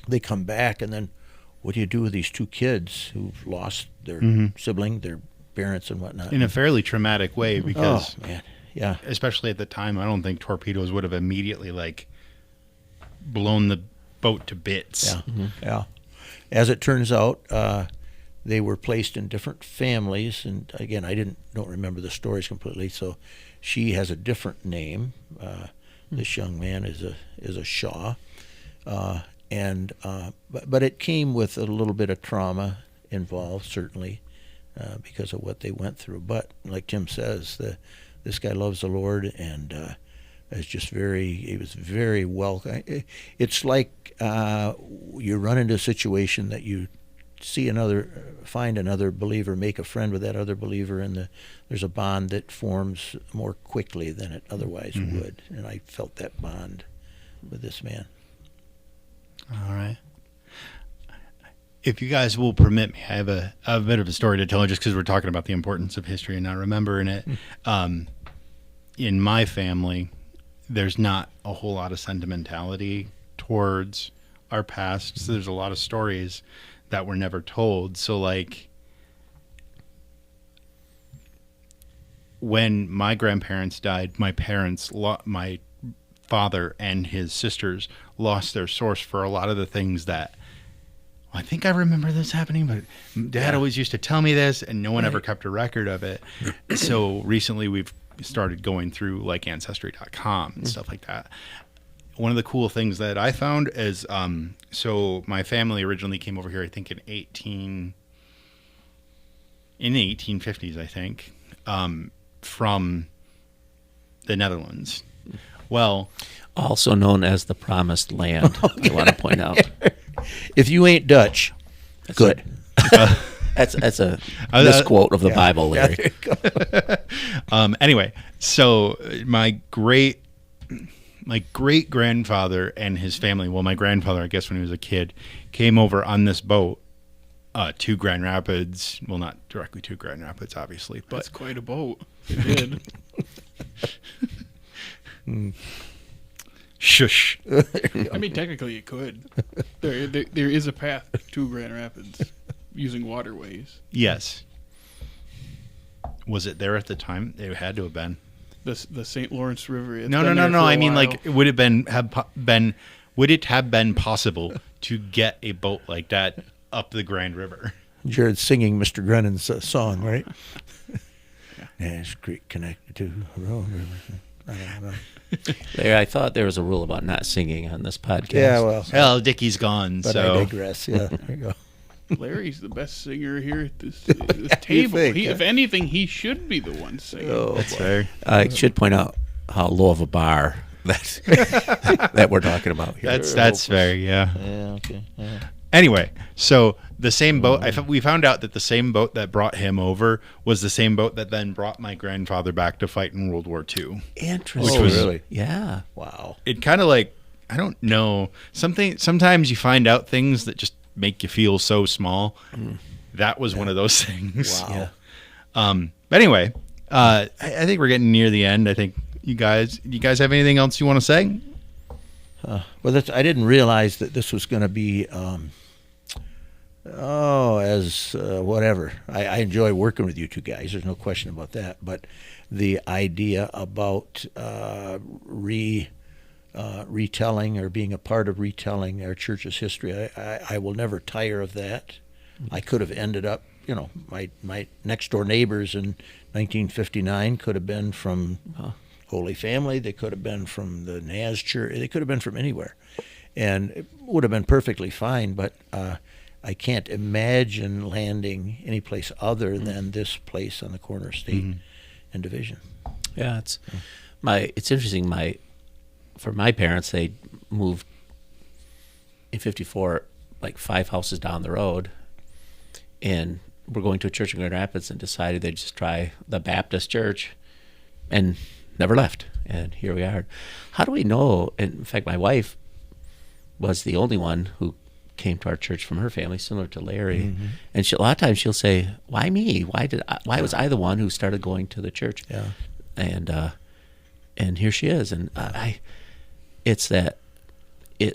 They come back, and then what do you do with these two kids who've lost their sibling, their parents, and whatnot? In a fairly traumatic way, because, oh man, yeah, especially at the time, I don't think torpedoes would have immediately blown the boat to bits. Yeah, yeah. As it turns out, they were placed in different families, and again, I don't remember the stories completely. So, she has a different name. This young man is a Shaw, but it came with a little bit of trauma involved, certainly, because of what they went through. But like Tim says, this guy loves the Lord, and he was very welcome. It's like you run into a situation that you find another believer, make a friend with that other believer, and there's a bond that forms more quickly than it otherwise would. And I felt that bond with this man. All right. If you guys will permit me, I have a bit of a story to tell, just because we're talking about the importance of history and not remembering it. In my family, there's not a whole lot of sentimentality towards our past. So there's a lot of stories that were never told. So when my grandparents died, my father and his sisters lost their source for a lot of the things that, I think I remember this happening, but Dad always used to tell me this, and no one ever kept a record of it. So recently we've started going through Ancestry.com and stuff like that. One of the cool things that I found is, so my family originally came over here, I think in the 1850s, I think, from the Netherlands. Well, also known as the Promised Land, I want to point out. If you ain't Dutch, good. That's a misquote of the Bible, Larry. Anyway, so my great grandfather and his family, well, my grandfather, I guess when he was a kid, came over on this boat to Grand Rapids. Well, not directly to Grand Rapids, obviously, but that's quite a boat. It did. Shush. I mean, technically it could. There is a path to Grand Rapids using waterways. Yes. Was it there at the time? It had to have been. The St. Lawrence River. No. I mean, would it have been possible to get a boat like that up the Grand River? Jared's singing Mr. Grennan's song, right? Nash Creek connected to Roan River. I don't know. Larry, I thought there was a rule about not singing on this podcast. Yeah, well, Dickie's gone. But so I digress. Yeah, there you go. Larry's the best singer here at this table. think, If anything, he should be the one singing. Oh, that's fair. I should point out how low of a bar that we're talking about here. That's fair. Yeah. Yeah. Okay. Yeah. Anyway, so the same boat, we found out that the same boat that brought him over was the same boat that then brought my grandfather back to fight in World War II. Interesting. Which was really? Yeah. Wow. It kind of I don't know, sometimes you find out things that just make you feel so small. That was one of those things. Wow. Yeah. But anyway, I think we're getting near the end. I think do you guys have anything else you want to say? Well, I didn't realize that this was going to be, whatever. I enjoy working with you two guys. There's no question about that. But the idea about retelling or being a part of retelling our church's history, I will never tire of that. I could have ended up, my next door neighbors in 1959 could have been from Holy Family. They could have been from the Naz Church. They could have been from anywhere. And it would have been perfectly fine, but I can't imagine landing any place other than this place on the corner of State and Division. Yeah, it's interesting. For my parents, they moved in 54, like 5 houses down the road, and we're going to a church in Grand Rapids and decided they'd just try the Baptist church and never left. And here we are. How do we know? And in fact, my wife was the only one who came to our church from her family, similar to Larry. And a lot of times she'll say, "Why me? Why was I the one who started going to the church?" Yeah. And here she is. And it's that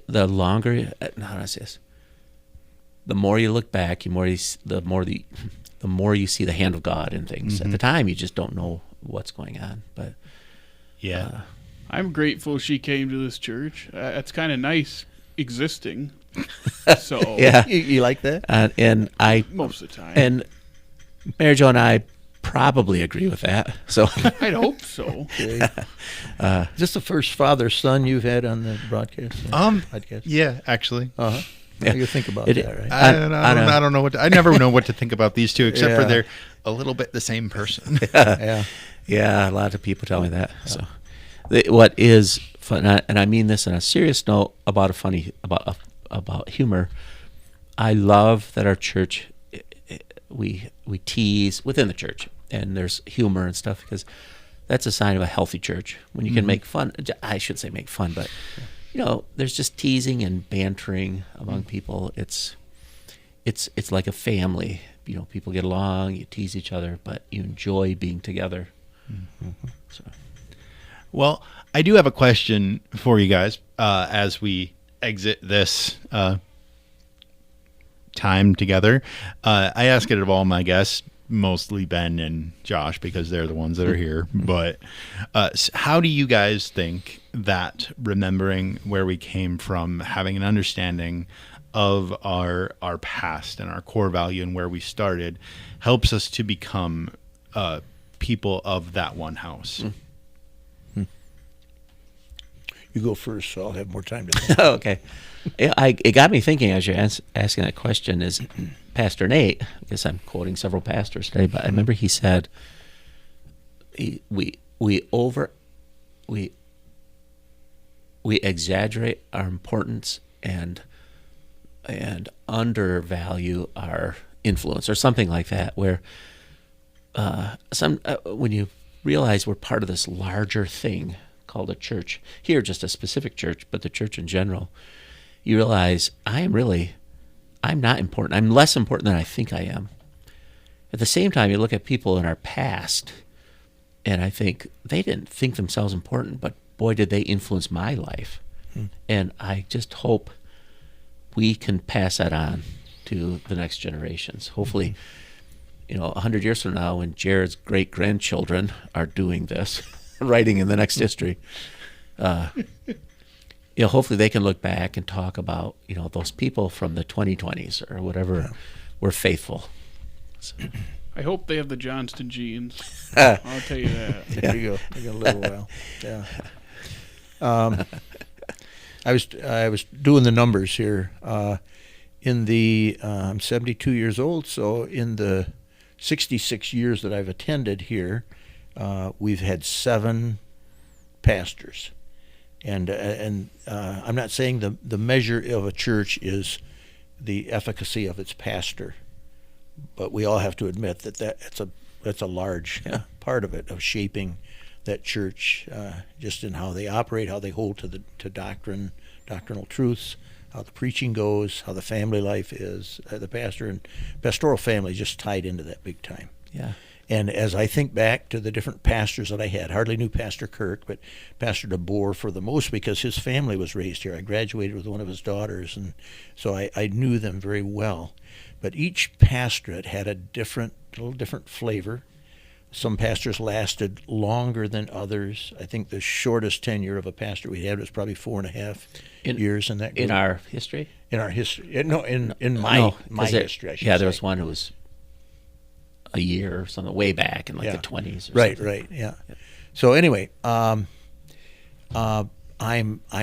the longer, how do I say this? The more you look back, the more you see the hand of God in things. At the time, you just don't know what's going on. But Yeah. I'm grateful she came to this church. It's kind of nice existing. So yeah, You like that? and I most of the time, and Mary Jo and I probably agree with that. So I'd hope so. Okay. Is this the first father-son you've had on the broadcast? Podcast? Yeah, actually. Uh-huh. Yeah. You think about It- that, right? I don't know I never know what to think about these two, except for Yeah. they're a little bit the same person. Yeah. yeah, a lot of people tell me that. So what is fun, and I mean this on a serious note about about humor. I love that our church, we tease within the church, and there's humor and stuff, because that's a sign of a healthy church when you can make fun. I should say make fun, but there's just teasing and bantering among people. It's like a family. People get along, you tease each other, but you enjoy being together. So. Well, I do have a question for you guys as we exit this time together. I ask it of all my guests, mostly Ben and Josh, because they're the ones that are here. But how do you guys think that remembering where we came from, having an understanding of our past and our core value and where we started, helps us to become people of that one house? You go first, so I'll have more time to think. Okay. It got me thinking as you're asking that question, is Pastor Nate, I guess I'm quoting several pastors today, but I remember he said, we exaggerate our importance and undervalue our influence, or something like that, where when you realize we're part of this larger thing called a church, here just a specific church, but the church in general, you realize I'm not important. I'm less important than I think I am. At the same time, you look at people in our past, and I think they didn't think themselves important, but boy, did they influence my life. And I just hope we can pass that on to the next generations. Hopefully, 100 years from now, when Jared's great-grandchildren are doing this, writing in the next history, hopefully they can look back and talk about, those people from the 2020s or whatever were faithful. So. I hope they have the Johnston genes. I'll tell you that. There you go. I got a little while. Yeah. I was doing the numbers here. I'm 72 years old, so in the 66 years that I've attended here, we've had 7 pastors, and I'm not saying the measure of a church is the efficacy of its pastor, but we all have to admit that's a large part of it, of shaping that church, just in how they operate, how they hold to doctrinal truths, how the preaching goes, how the family life is. The pastor and pastoral family just tied into that big time. Yeah. And as I think back to the different pastors that I had, hardly knew Pastor Kirk, but Pastor DeBoer for the most, because his family was raised here. I graduated with one of his daughters, and so I knew them very well. But each pastorate had a little different flavor. Some pastors lasted longer than others. I think the shortest tenure of a pastor we had was probably 4.5 years in that group. In our history? In our history. No, in my history, I should say. Yeah, there was one who was a year or something way back in the 20s. Or something. Right, yeah. So anyway, I'm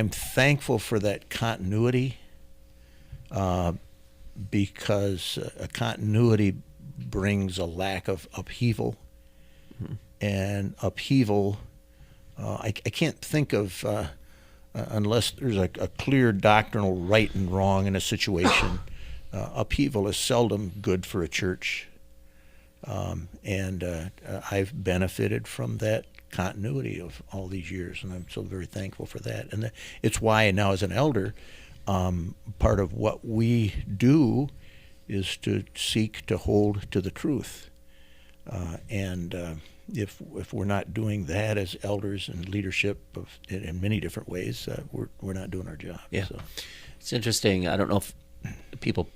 thankful for that continuity, because a continuity brings a lack of upheaval, and upheaval. I can't think of unless there's a clear doctrinal right and wrong in a situation, upheaval is seldom good for a church. And I've benefited from that continuity of all these years, and I'm so very thankful for that. And it's why now, as an elder, part of what we do is to seek to hold to the truth. And if we're not doing that as elders and leadership in many different ways, we're not doing our job. Yeah. So. It's interesting. I don't know if people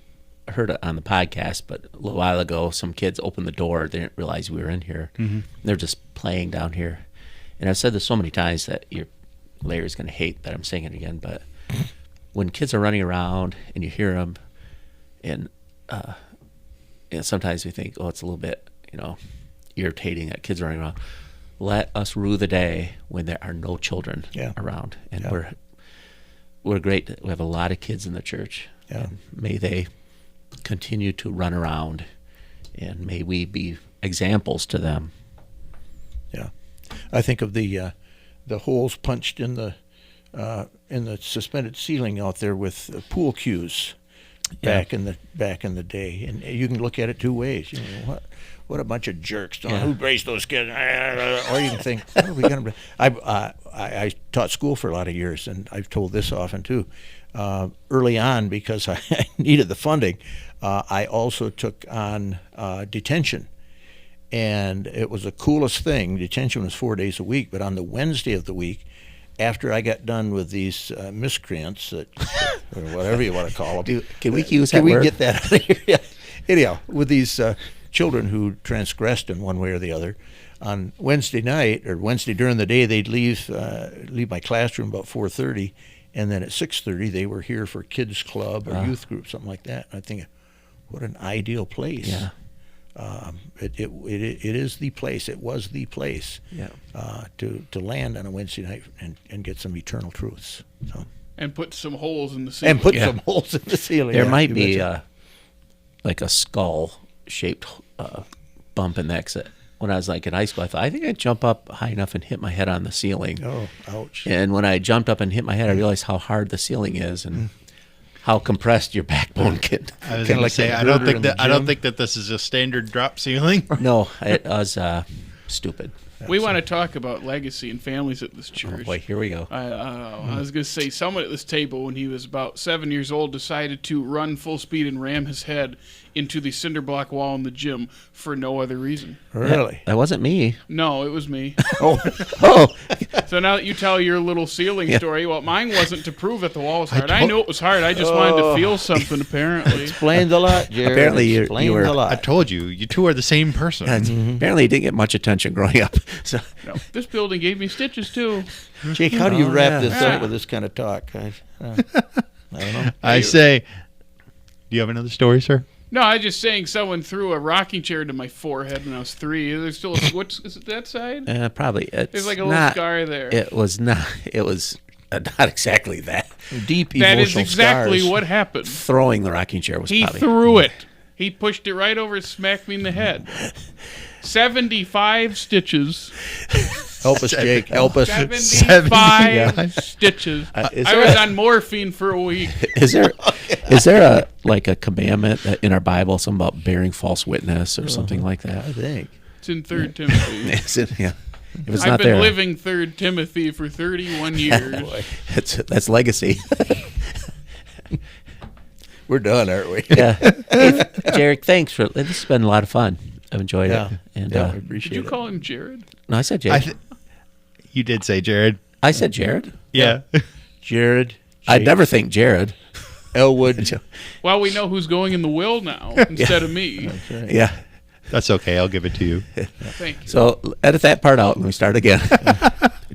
heard it on the podcast, but a little while ago, some kids opened the door. They didn't realize we were in here. Mm-hmm. They're just playing down here. And I've said this so many times that Larry's going to hate that I'm saying it again, but when kids are running around and you hear them, and sometimes we think, oh, it's a little bit, irritating that kids are running around. Let us rue the day when there are no children around. And we're great. We have a lot of kids in the church. Yeah. And may they continue to run around, and may we be examples to them. Yeah, I think of the holes punched in the suspended ceiling out there with pool cues back in the day, and you can look at it two ways. What a bunch of jerks! Who raised those kids? Or you can think, what are we going to? I taught school for a lot of years, and I've told this often too. Early on, because I needed the funding, I also took on detention. And it was the coolest thing. Detention was 4 days a week, but on the Wednesday of the week, after I got done with these miscreants, or whatever you want to call them. Can we use that Can we word? get that out of here? Yeah. Anyhow, with these children who transgressed in one way or the other, on Wednesday night, or Wednesday during the day, they'd leave my classroom about 4:30, and then at 6:30 they were here for kids club or youth group, something like that. And I think, what an ideal place. Yeah. It is the place. It was the place to land on a Wednesday night and get some eternal truths. So. And put some holes in the ceiling. And put some holes in the ceiling. There might be like a skull-shaped bump in the exit. When I was in high school, I thought, I think I'd jump up high enough and hit my head on the ceiling. Oh, ouch. And when I jumped up and hit my head, I realized how hard the ceiling is and how compressed your backbone can. I was going to say, I don't think that this is a standard drop ceiling. No, it was stupid. We want to talk about legacy and families at this church. Oh boy, here we go. I was going to say, someone at this table, when he was about 7 years old, decided to run full speed and ram his head into the cinder block wall in the gym for no other reason. Really? That wasn't me. No, it was me. Oh. So now that you tell your little ceiling story, well, mine wasn't to prove that the wall was hard. I knew it was hard. I just wanted to feel something, apparently. Explains a lot, Jared. Apparently you were. A lot. I told you, you two are the same person. Apparently you didn't get much attention growing up. So. No, this building gave me stitches, too. Jake, how do you wrap this up with this kind of talk? I don't know. I say, do you have another story, sir? No, I was just saying someone threw a rocking chair to my forehead when I was 3. There's still is it that side? Probably. There's like a little scar there. It was not. It was not exactly that. Deep emotional scars. That is exactly what happened. Throwing the rocking chair was He probably. threw it. He pushed it right over and smacked me in the head. 75 stitches. Help us, Jake. Help us. 75 stitches. I was on morphine for a week. Is there a commandment in our Bible, something about bearing false witness or something like that? I think. It's in 3 Timothy. Is it? Yeah. If it's I've not been there, living 3 Timothy for 31 years. that's legacy. We're done, aren't we? Yeah. Hey, Jared, thanks for this. Has been a lot of fun. I've enjoyed it. And we appreciate it. Did you call him Jared? No, I said Jared. You did say Jared. I said Jared. Yeah. Jared. I'd never think Jared. Elwood. Well, we know who's going in the will now instead of me. That's right. Yeah. That's okay. I'll give it to you. Thank you. So edit that part out and we start again.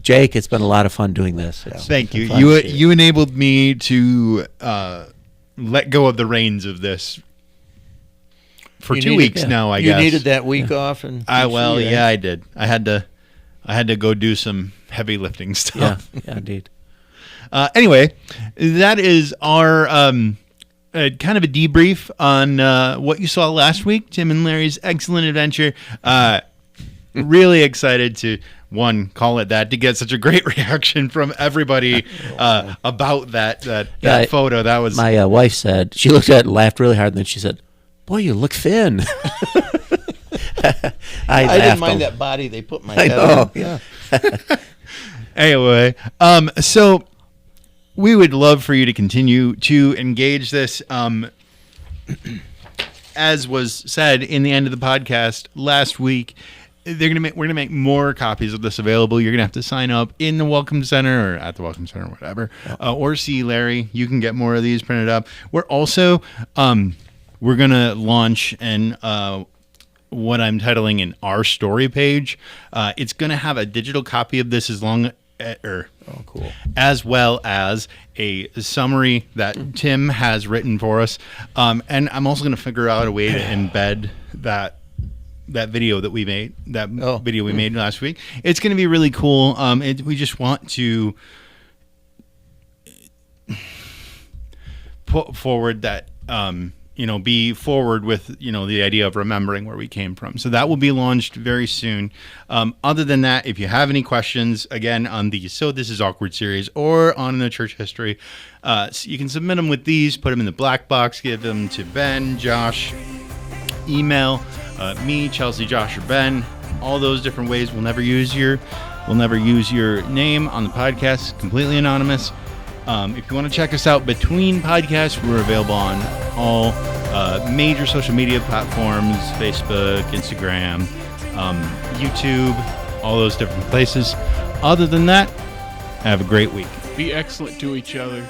Jake, it's been a lot of fun doing this. Thank you. You enabled me to let go of the reins of this for 2 weeks now. I guess you needed that week off, and I did. I had to go do some heavy lifting stuff. Yeah, indeed. Anyway, that is our kind of a debrief on what you saw last week, Tim and Larry's excellent adventure. really excited to call it that, to get such a great reaction from everybody about that photo. That was my wife said, she looked at it and laughed really hard, and then she said, "Boy, you look thin." I didn't mind that body they put my head on. Yeah. Anyway, so we would love for you to continue to engage this. As was said in the end of the podcast last week, we're gonna make more copies of this available. You're gonna have to sign up in the Welcome Center or at the Welcome Center, whatever, or see Larry. You can get more of these printed up. We're also we're gonna launch what I'm titling an Our Story page. It's gonna have a digital copy of this Cool. as well as a summary that Tim has written for us. And I'm also going to figure out a way to embed that video that we made, video we made last week. It's going to be really cool. We just want to put forward that, be forward with, the idea of remembering where we came from. So that will be launched very soon. Other than that, if you have any questions, again, on the So This Is Awkward series or on the church history, you can submit them with these, put them in the black box, give them to Ben, Josh, email me, Chelsea, Josh, or Ben. All those different ways. We'll never use your name on the podcast. Completely anonymous. If you want to check us out between podcasts, we're available on all major social media platforms, Facebook, Instagram, YouTube, all those different places. Other than that, have a great week. Be excellent to each other.